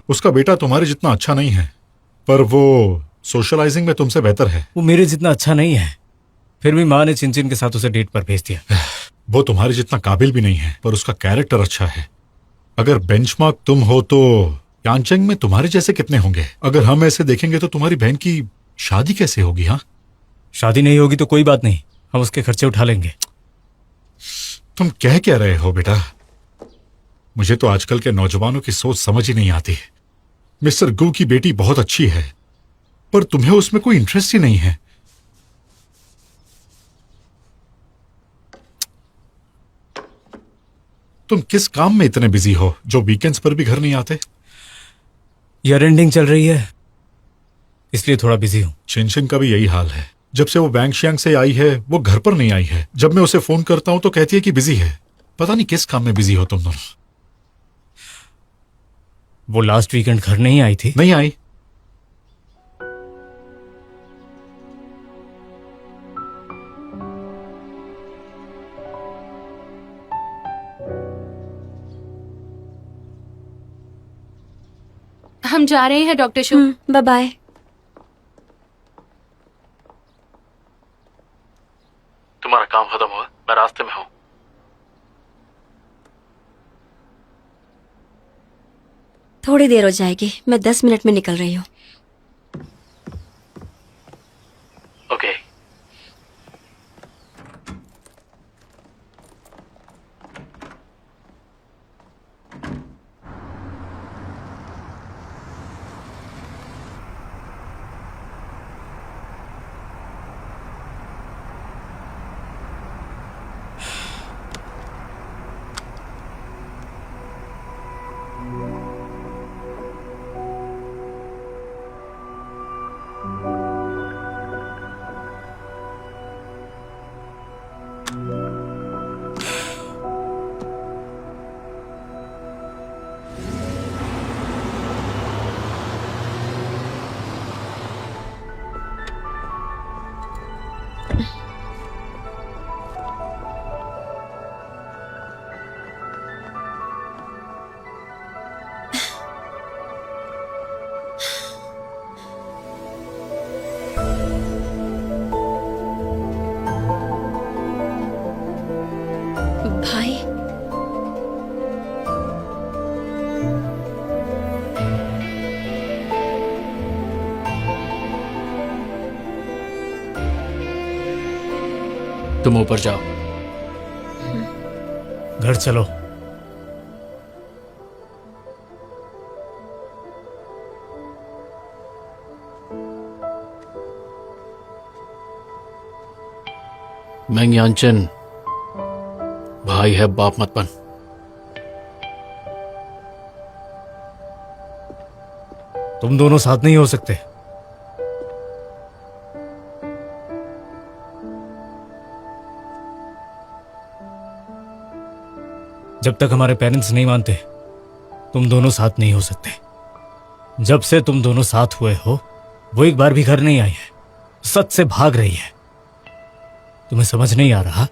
उसका बेटा तुम्हारे जितना अच्छा नहीं है, पर वो सोशलाइजिंग में तुमसे बेहतर है। वो मेरे जितना अच्छा नहीं है, फिर भी माँ ने चिन के साथ उसे डेट पर भेज दिया। वो तुम्हारे जितना काबिल भी नहीं है, पर उसका कैरेक्टर अच्छा है। अगर बेंचमार्क तुम हो तो यांचेंग में तुम्हारे जैसे कितने होंगे? अगर हम ऐसे देखेंगे तो तुम्हारी बहन की शादी कैसे होगी? हाँ, शादी नहीं होगी तो कोई बात नहीं, हम उसके खर्चे उठा लेंगे। तुम कह क्या रहे हो बेटा? मुझे तो आजकल के नौजवानों की सोच समझ ही नहीं आती। मिस्टर गू की बेटी बहुत अच्छी है, पर तुम्हें उसमें कोई इंटरेस्ट ही नहीं है। तुम किस काम में इतने बिजी हो जो वीकेंड्स पर भी घर नहीं आते? ईयर एंडिंग चल रही है, इसलिए थोड़ा बिजी हूं। चिनचिन का भी यही हाल है। जब से वो बैंगशियांग से आई है वो घर पर नहीं आई है। जब मैं उसे फोन करता हूं तो कहती है कि बिजी है। पता नहीं किस काम में बिजी हो तुम दोनों। वो लास्ट वीकेंड घर नहीं आई थी? नहीं आई। हम जा रहे हैं डॉक्टर शो। Bye bye. तुम्हारा काम खत्म हुआ? मैं रास्ते में हूं। थोड़ी देर हो जाएगी, मैं 10 मिनट में निकल रही हूँ। ओके। भाई, तुम ऊपर जाओ। घर चलो। मैंग यांचन, भाई है, बाप मत बन। तुम दोनों साथ नहीं हो सकते। जब तक हमारे पेरेंट्स नहीं मानते तुम दोनों साथ नहीं हो सकते। जब से तुम दोनों साथ हुए हो वो एक बार भी घर नहीं आई है, सच से भाग रही है। तुम्हें समझ नहीं आ रहा?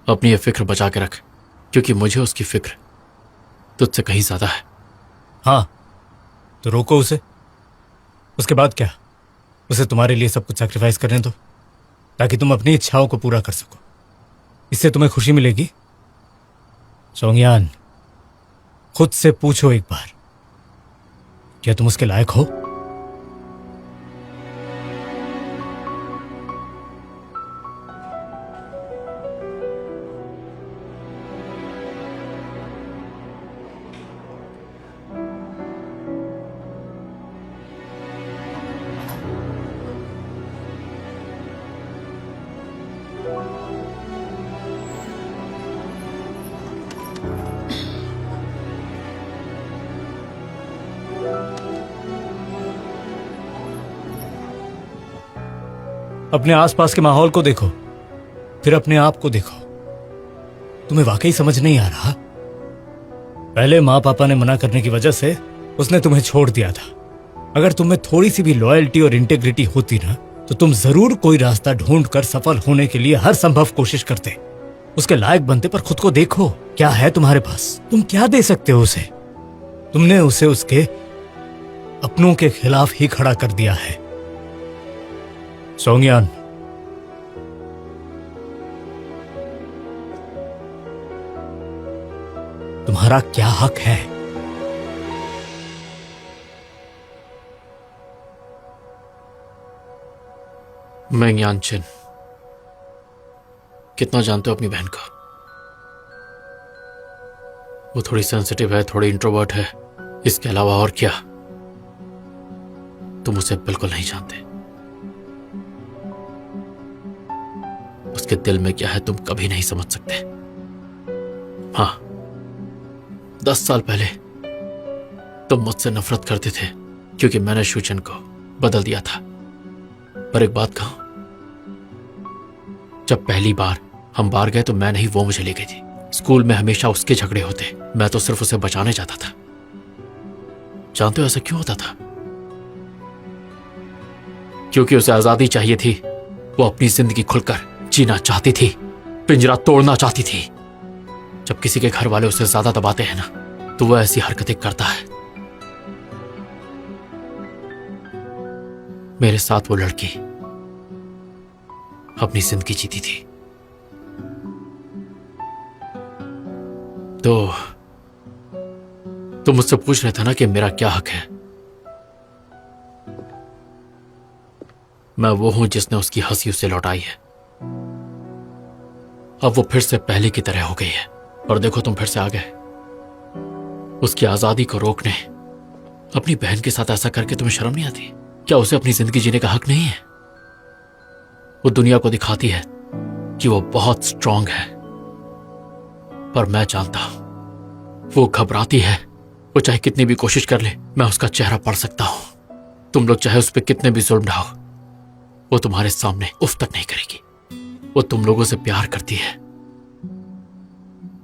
अपनी ये फिक्र बचा के रख, क्योंकि मुझे उसकी फिक्र तुझसे कहीं ज्यादा है। हाँ, तो रोको उसे। उसके बाद क्या? उसे तुम्हारे लिए सब कुछ सैक्रिफाइस करने दो ताकि तुम अपनी इच्छाओं को पूरा कर सको। इससे तुम्हें खुशी मिलेगी। चोंगयान, खुद से पूछो एक बार, क्या तुम उसके लायक हो? अपने आसपास के माहौल को देखो, फिर अपने आप को देखो। तुम्हें वाकई समझ नहीं आ रहा? पहले माँ पापा ने मना करने की वजह से उसने तुम्हें छोड़ दिया था। अगर तुम्हें थोड़ी सी भी लॉयल्टी और इंटेग्रिटी होती ना, तो तुम जरूर कोई रास्ता ढूंढकर सफल होने के लिए हर संभव कोशिश करते। उसके लायक बनते, पर खुद को देखो, क्या है तुम्हारे पास? तुम क्या दे सकते हो उसे? तुमने उसे उसके अपनों के खिलाफ ही खड़ा कर दिया है। सोंगयान, तुम्हारा क्या हक है? मैं यानचन, कितना जानते हो अपनी बहन को? वो थोड़ी सेंसिटिव है, थोड़ी इंट्रोवर्ट है, इसके अलावा और क्या? तुम उसे बिल्कुल नहीं जानते। उसके दिल में क्या है तुम कभी नहीं समझ सकते। हाँ, 10 साल पहले तुम मुझसे नफरत करते थे क्योंकि मैंने शूचन को बदल दिया था। पर एक बात कहूं, जब पहली बार हम बाहर गए तो मैं नहीं, वो मुझे ले गई थी। स्कूल में हमेशा उसके झगड़े होते, मैं तो सिर्फ उसे बचाने जाता था। जानते हो ऐसा क्यों होता था? क्योंकि उसे आजादी चाहिए थी। वो अपनी जिंदगी खुलकर जीना चाहती थी, पिंजरा तोड़ना चाहती थी। जब किसी के घर वाले उसे ज्यादा दबाते हैं ना, तो वो ऐसी हरकतें करता है। मेरे साथ वो लड़की अपनी जिंदगी जीती थी। तो तुम मुझसे पूछ रहे थे ना कि मेरा क्या हक है। मैं वो हूं जिसने उसकी हंसी उसे लौटाई है। अब वो फिर से पहले की तरह हो गई है। और देखो तुम फिर से आ गए उसकी आजादी को रोकने। अपनी बहन के साथ ऐसा करके तुम्हें शर्म नहीं आती? क्या उसे अपनी जिंदगी जीने का हक नहीं है? वो दुनिया को दिखाती है कि वो बहुत स्ट्रांग है, पर मैं जानता हूं वो घबराती है। वो चाहे कितनी भी कोशिश कर ले, मैं उसका चेहरा पढ़ सकता हूं। तुम लोग चाहे उस पर कितने भी जुल्म ढाओ, वो तुम्हारे सामने उफ तक नहीं करेगी। वो तुम लोगों से प्यार करती है,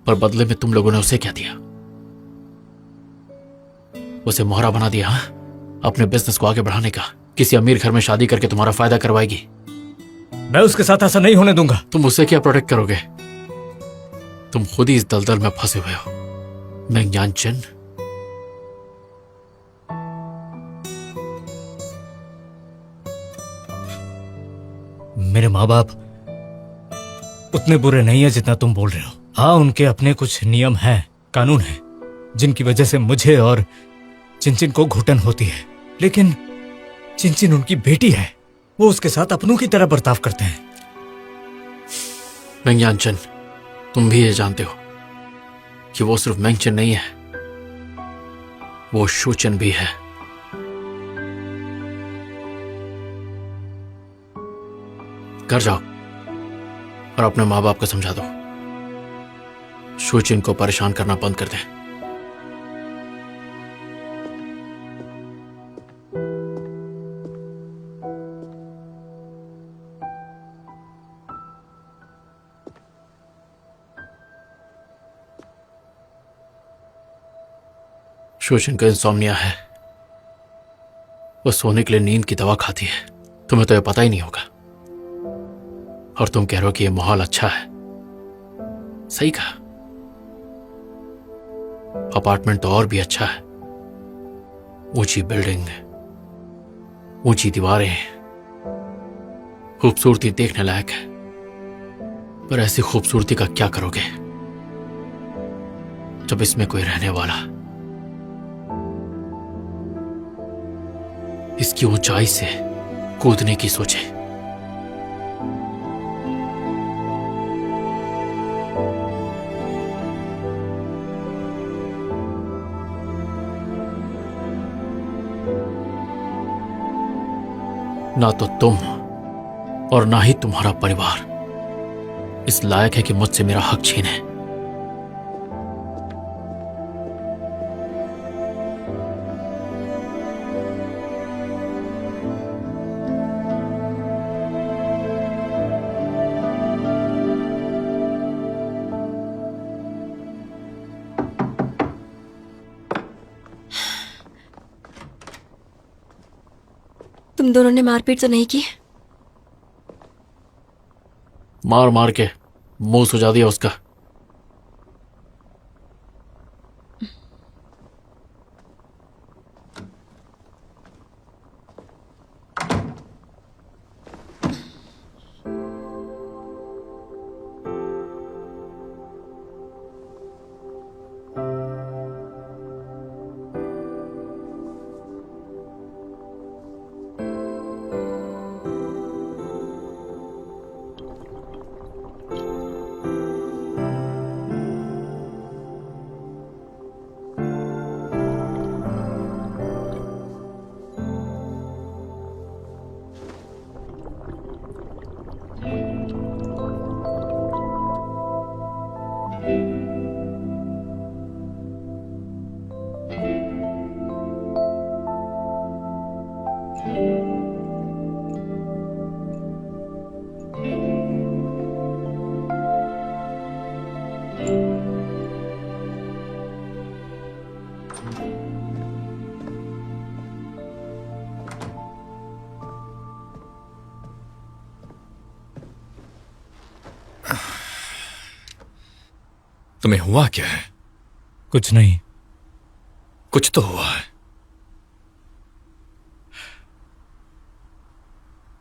पर बदले में तुम लोगों ने उसे क्या दिया? उसे मोहरा बना दिया। हाँ? अपने बिजनेस को आगे बढ़ाने का। किसी अमीर घर में शादी करके तुम्हारा फायदा करवाएगी। मैं उसके साथ ऐसा नहीं होने दूंगा। तुम उसे क्या प्रोटेक्ट करोगे? तुम खुद ही इस दलदल में फंसे हुए हो। मैं यानचन, मेरे माँ बाप उतने बुरे नहीं है जितना तुम बोल रहे हो। हाँ, उनके अपने कुछ नियम हैं, कानून हैं, जिनकी वजह से मुझे और चिंचिन को घुटन होती है। लेकिन चिंचिन उनकी बेटी है, वो उसके साथ अपनों की तरह बर्ताव करते हैं। मेंगयांचन, तुम भी ये जानते हो कि वो सिर्फ मेंगचन नहीं है, वो शूचन भी है। घर जाओ और अपने माँ बाप को समझा दो, शूचिन को परेशान करना बंद कर दें। शूचिन को इंसोम्निया है, वो सोने के लिए नींद की दवा खाती है। तुम्हें तो यह पता ही नहीं होगा, और तुम कह रहे हो कि यह माहौल अच्छा है। सही कहा, अपार्टमेंट तो और भी अच्छा है। ऊंची बिल्डिंग, ऊंची दीवारें, खूबसूरती देखने लायक है। पर ऐसी खूबसूरती का क्या करोगे जब इसमें कोई रहने वाला इसकी ऊंचाई से कूदने की सोचे? ना तो तुम और ना ही तुम्हारा परिवार इस लायक है कि मुझसे मेरा हक छीने। तुम दोनों ने मारपीट तो नहीं की? मार मार के मुंह सुझा दिया उसका। तुम्हें हुआ क्या है? कुछ नहीं। कुछ तो हुआ है।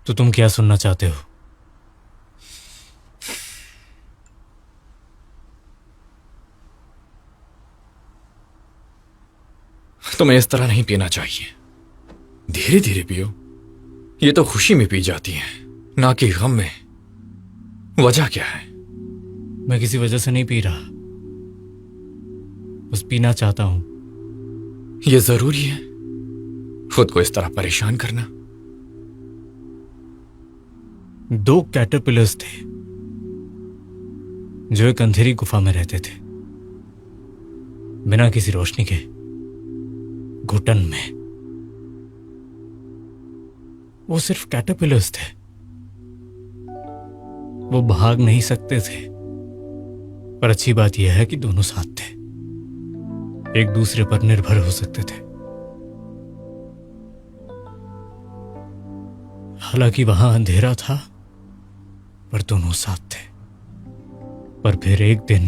तो तुम क्या सुनना चाहते हो? तुम्हें इस तरह नहीं पीना चाहिए। धीरे धीरे पियो। ये तो खुशी में पी जाती है, ना कि गम में। वजह क्या है? मैं किसी वजह से नहीं पी रहा, बस पीना चाहता हूं। ये जरूरी है खुद को इस तरह परेशान करना? 2 कैटरपिलर्स थे जो एक अंधेरी गुफा में रहते थे, बिना किसी रोशनी के, घुटन में। वो सिर्फ कैटरपिलर्स थे। वो भाग नहीं सकते थे, पर अच्छी बात यह है कि दोनों साथ थे, एक दूसरे पर निर्भर हो सकते थे। हालांकि वहां अंधेरा था, पर दोनों साथ थे। पर फिर एक दिन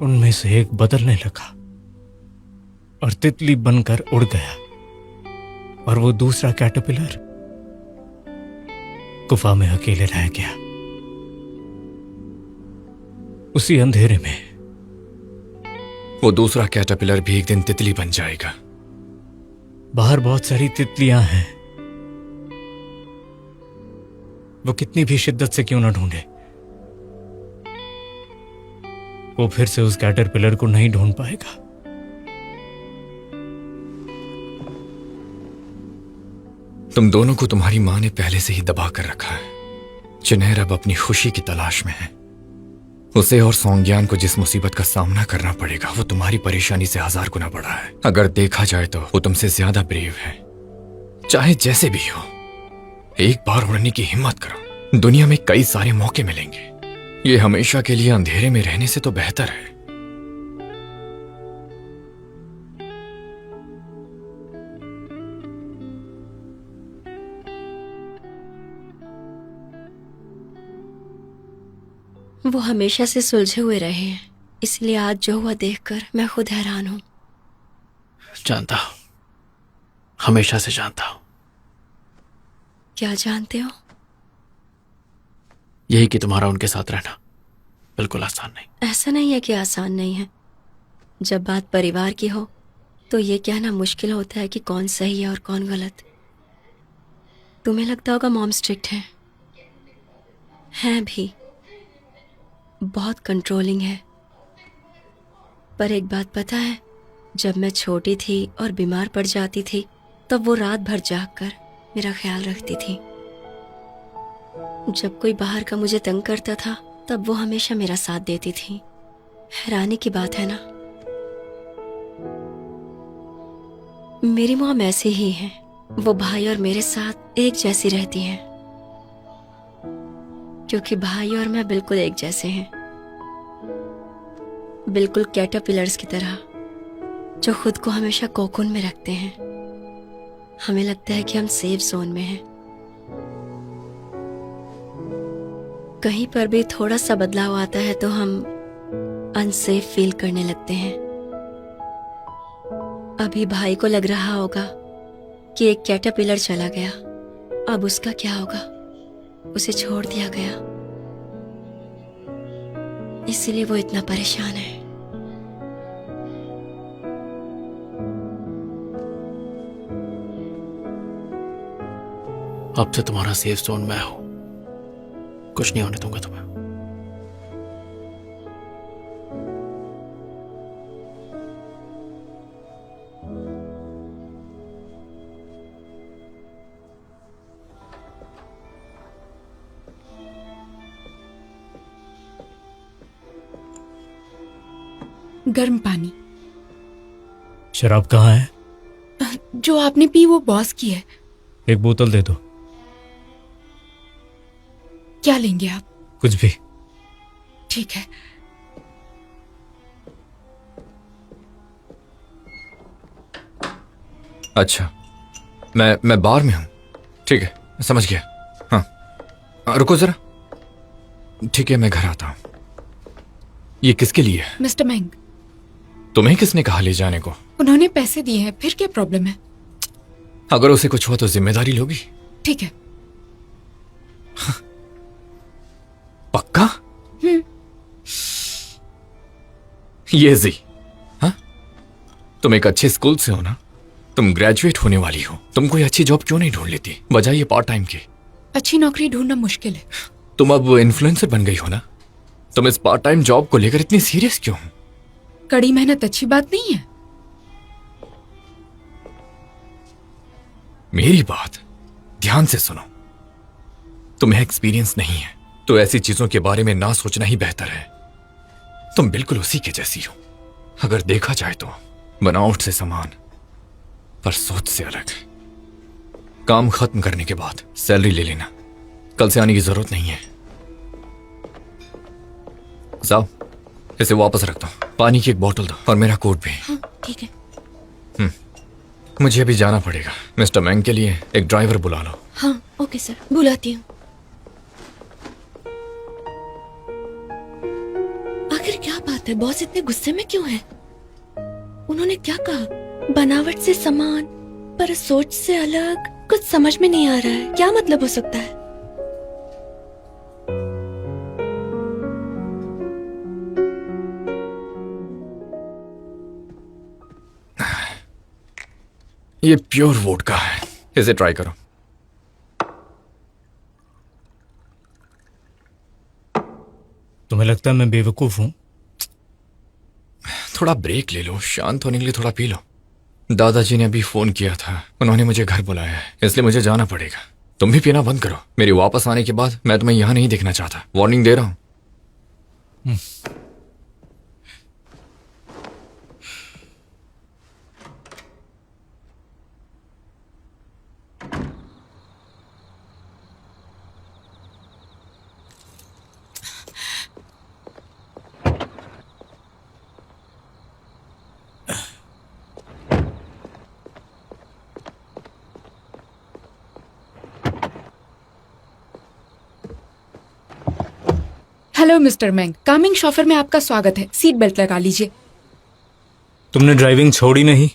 उनमें से एक बदलने लगा और तितली बनकर उड़ गया, और वो दूसरा कैटरपिलर गुफा में अकेले रह गया। उसी अंधेरे में वो दूसरा कैटरपिलर भी एक दिन तितली बन जाएगा। बाहर बहुत सारी तितलियां हैं, वो कितनी भी शिद्दत से क्यों ना ढूंढे, वो फिर से उस कैटरपिलर को नहीं ढूंढ पाएगा। तुम दोनों को तुम्हारी मां ने पहले से ही दबा कर रखा है। चिन्हैर अब अपनी खुशी की तलाश में है। उसे और सोंग्यान को जिस मुसीबत का सामना करना पड़ेगा, वो तुम्हारी परेशानी से 1000 गुना बड़ा है। अगर देखा जाए तो वो तुमसे ज्यादा ब्रेव है। चाहे जैसे भी हो, एक बार उड़ने की हिम्मत करो। दुनिया में कई सारे मौके मिलेंगे। ये हमेशा के लिए अंधेरे में रहने से तो बेहतर है। वो हमेशा से सुलझे हुए रहे हैं, इसलिए आज जो हुआ देखकर मैं खुद हैरान हूं। जानता हूं, हमेशा से जानता हूं। क्या जानते हो? यही कि तुम्हारा उनके साथ रहना बिल्कुल आसान नहीं। ऐसा नहीं है कि आसान नहीं है। जब बात परिवार की हो तो ये कहना मुश्किल होता है कि कौन सही है और कौन गलत। तुम्हें लगता होगा मॉम स्ट्रिक्ट है, हैं भी, बहुत कंट्रोलिंग है। पर एक बात पता है, जब मैं छोटी थी और बीमार पड़ जाती थी तब वो रात भर जागकर मेरा ख्याल रखती थी। जब कोई बाहर का मुझे तंग करता था तब वो हमेशा मेरा साथ देती थी। हैरानी की बात है ना, मेरी मॉम ऐसी ही है। वो भाई और मेरे साथ एक जैसी रहती हैं, क्योंकि भाई और मैं बिल्कुल एक जैसे हैं, बिल्कुल कैटरपिलर्स की तरह, जो खुद को हमेशा कोकून में रखते हैं। हमें लगता है कि हम सेफ जोन में हैं, कहीं पर भी थोड़ा सा बदलाव आता है तो हम अनसेफ फील करने लगते हैं। अभी भाई को लग रहा होगा कि एक कैटरपिलर चला गया, अब उसका क्या होगा, उसे छोड़ दिया गया, इसलिए वो इतना परेशान है। अब से तुम्हारा सेफ जोन मैं हूं, कुछ नहीं होने दूंगा तुम्हें। गर्म पानी। शराब कहाँ है? जो आपने पी वो बॉस की है। एक बोतल दे दो। क्या लेंगे आप? कुछ भी। ठीक है। अच्छा, मैं बार में हूं। ठीक है, समझ गया। हाँ, रुको जरा। ठीक है, मैं घर आता हूं। ये किसके लिए है? मिस्टर मैंग, तुम्हें किसने कहा ले जाने को? उन्होंने पैसे दिए हैं, फिर क्या प्रॉब्लम है? अगर उसे कुछ हुआ तो जिम्मेदारी लोगी? ठीक है। पक्का? ये जी, हाँ? तुम एक अच्छे स्कूल से हो ना? तुम ग्रेजुएट होने वाली हो, तुम कोई अच्छी जॉब क्यों नहीं ढूंढ लेती, बजाय ये पार्ट टाइम की? अच्छी नौकरी ढूंढना मुश्किल है। तुम अब इन्फ्लुएंसर बन गई हो ना? तुम इस पार्ट टाइम जॉब को लेकर इतनी सीरियस क्यों हो? कड़ी मेहनत अच्छी बात नहीं है। मेरी बात ध्यान से सुनो। तुम्हें एक्सपीरियंस नहीं है तो ऐसी चीजों के बारे में ना सोचना ही बेहतर है। तुम बिल्कुल उसी के जैसी हो, अगर देखा जाए तो बनावट से समान, पर सोच से अलग। काम खत्म करने के बाद सैलरी ले लेना, कल से आने की जरूरत नहीं है। जाओ, इसे वापस रख दो, पानी की एक बोतल दो और मेरा कोट भी। हाँ, ठीक है। मुझे अभी जाना पड़ेगा। मिस्टर मैंग के लिए एक ड्राइवर बुला लो। हाँ, ओके सर, बुलाती हूँ। आखिर क्या बात है, बॉस इतने गुस्से में क्यों है? उन्होंने क्या कहा? बनावट से समान पर सोच से अलग। कुछ समझ में नहीं आ रहा है, क्या मतलब हो सकता है? ये प्योर वोडका है, इसे ट्राई करो। तुम्हें लगता है मैं बेवकूफ हूं? थोड़ा ब्रेक ले लो, शांत होने के लिए थोड़ा पी लो। दादाजी ने अभी फोन किया था, उन्होंने मुझे घर बुलाया है, इसलिए मुझे जाना पड़ेगा। तुम भी पीना बंद करो, मेरे वापस आने के बाद मैं तुम्हें यहां नहीं देखना चाहता। वार्निंग दे रहा हूं। हेलो मिस्टर मैंग, कामिंग शॉफर में आपका स्वागत है। सीट बेल्ट लगा लीजिए। तुमने ड्राइविंग छोड़ी नहीं?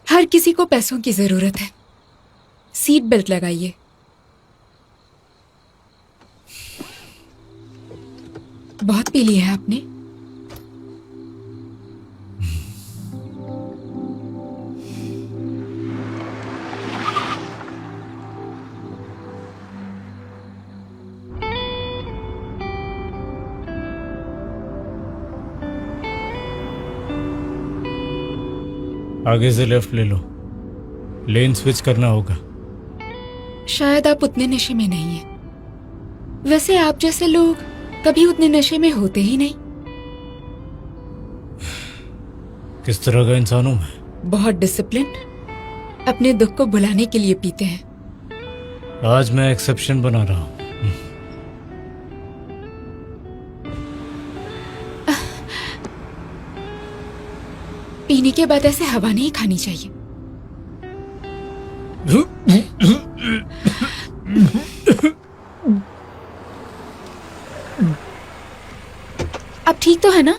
हर किसी को पैसों की जरूरत है, सीट बेल्ट लगाइए। बहुत पी लिया है आपने। आगे से लेफ्ट ले लो, लेन स्विच करना होगा। शायद आप उतने नशे में नहीं हैं। वैसे आप जैसे लोग कभी उतने नशे में होते ही नहीं। किस तरह का इंसान हूं मैं? बहुत डिसिप्लिन, अपने दुख को भुलाने के लिए पीते हैं। आज मैं एक्सेप्शन बना रहा हूं। पीने के बाद ऐसे हवा नहीं खानी चाहिए। आप ठीक तो है ना?